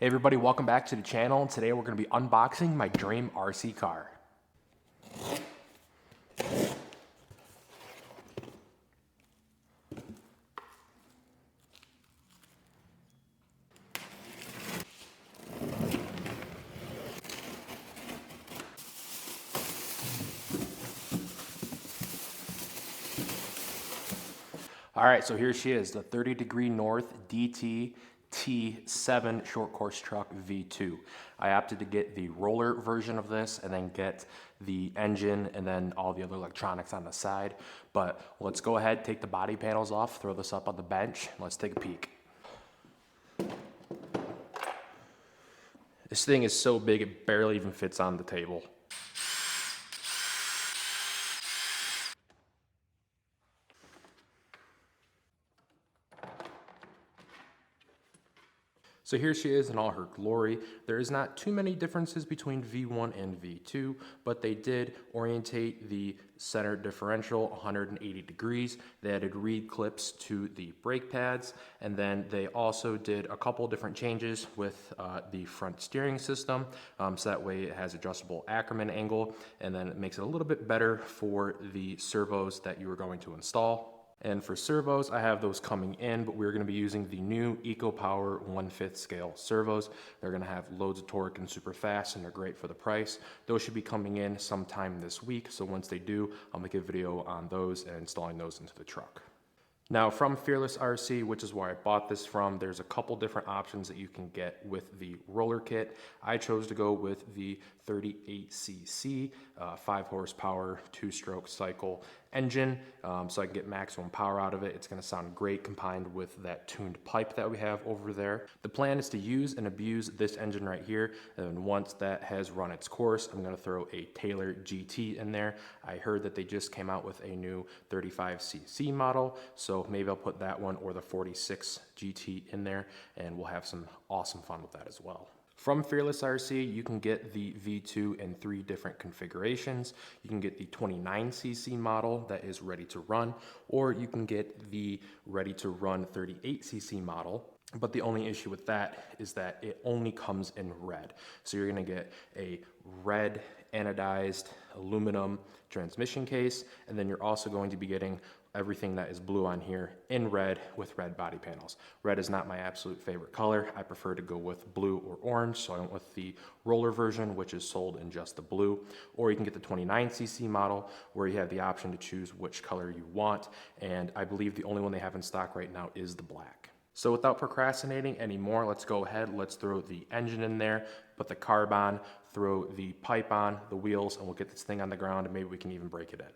Hey everybody, welcome back to the channel. Today we're going to be unboxing my dream RC car. Alright, so here she is, the 30 Degree North DTT-7 short course truck V2. I opted to get the roller version of this and then get the engine and then all the other electronics on the side. But let's go ahead, take the body panels off, throw this up on the bench, and let's take a peek. This thing is so big it barely even fits on the table. So here she is in all her glory. There is not too many differences between V1 and V2, but they did orientate the center differential 180 degrees. They added reed clips to the brake pads, and then they also did a couple different changes with the front steering system, so that way it has adjustable Ackerman angle, and then it makes it a little bit better for the servos that you are going to install. And for servos, I have those coming in, but we're going to be using the new EcoPower 1/5 scale servos. They're going to have loads of torque and super fast, and they're great for the price. Those should be coming in sometime this week, so once they do, I'll make a video on those and installing those into the truck. Now from Fearless RC, which is where I bought this from, there's a couple different options that you can get with the roller kit. I chose to go with the 38cc 5 horsepower 2-stroke cycle engine, so I can get maximum power out of it. It's going to sound great combined with that tuned pipe that we have over there. The plan is to use and abuse this engine right here, and once that has run its course, I'm going to throw a Taylor GT in there. I heard that they just came out with a new 35cc model, so maybe I'll put that one or the 46 GT in there, and we'll have some awesome fun with that as well. From Fearless RC, you can get the V2 in 3 different configurations. You can get the 29cc model that is ready to run, or you can get the ready to run 38cc model. But the only issue with that is that it only comes in red. So you're gonna get a red anodized aluminum transmission case, and then you're also going to be getting everything that is blue on here in red with red body panels. Red is not my absolute favorite color. I prefer to go with blue or orange, so I went with the roller version, which is sold in just the blue. Or you can get the 29cc model, where you have the option to choose which color you want, and I believe the only one they have in stock right now is the black. So without procrastinating anymore, let's go ahead, let's throw the engine in there, put the carb on, throw the pipe on, the wheels, and we'll get this thing on the ground, and maybe we can even break it in.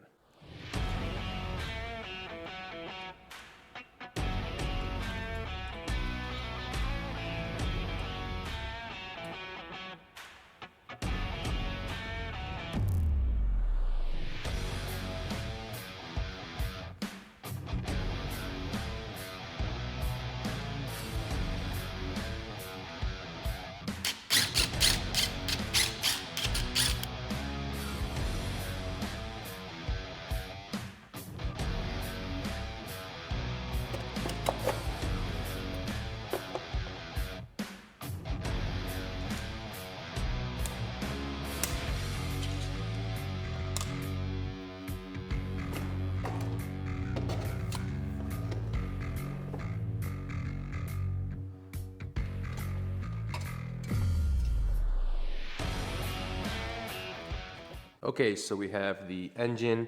Okay, so we have the engine,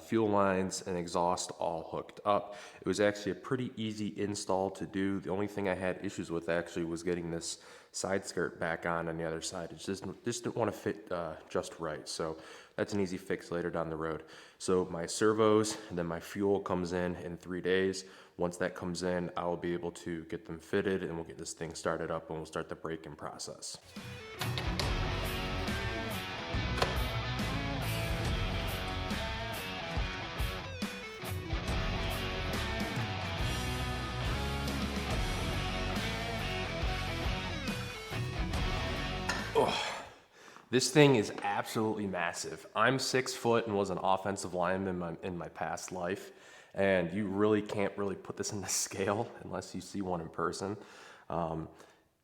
fuel lines, and exhaust all hooked up. It was actually a pretty easy install to do. The only thing I had issues with actually was getting this side skirt back on the other side. It just didn't want to fit just right. So that's an easy fix later down the road. So my servos and then my fuel comes in 3 days. Once that comes in, I will be able to get them fitted and we'll get this thing started up and we'll start the braking process. Oh, this thing is absolutely massive. I'm 6 foot and was an offensive lineman in my past life, and you really can't really put this into scale unless you see one in person.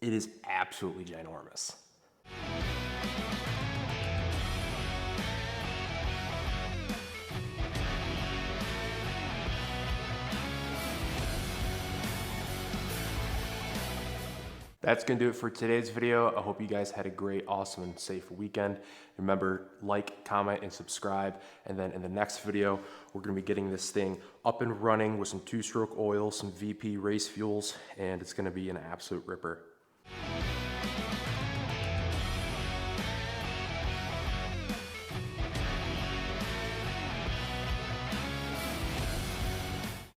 It is absolutely ginormous. That's gonna do it for today's video. I hope you guys had a great, awesome, and safe weekend. Remember, like, comment, and subscribe. And then in the next video, we're gonna be getting this thing up and running with some two-stroke oil, some VP race fuels, and it's gonna be an absolute ripper.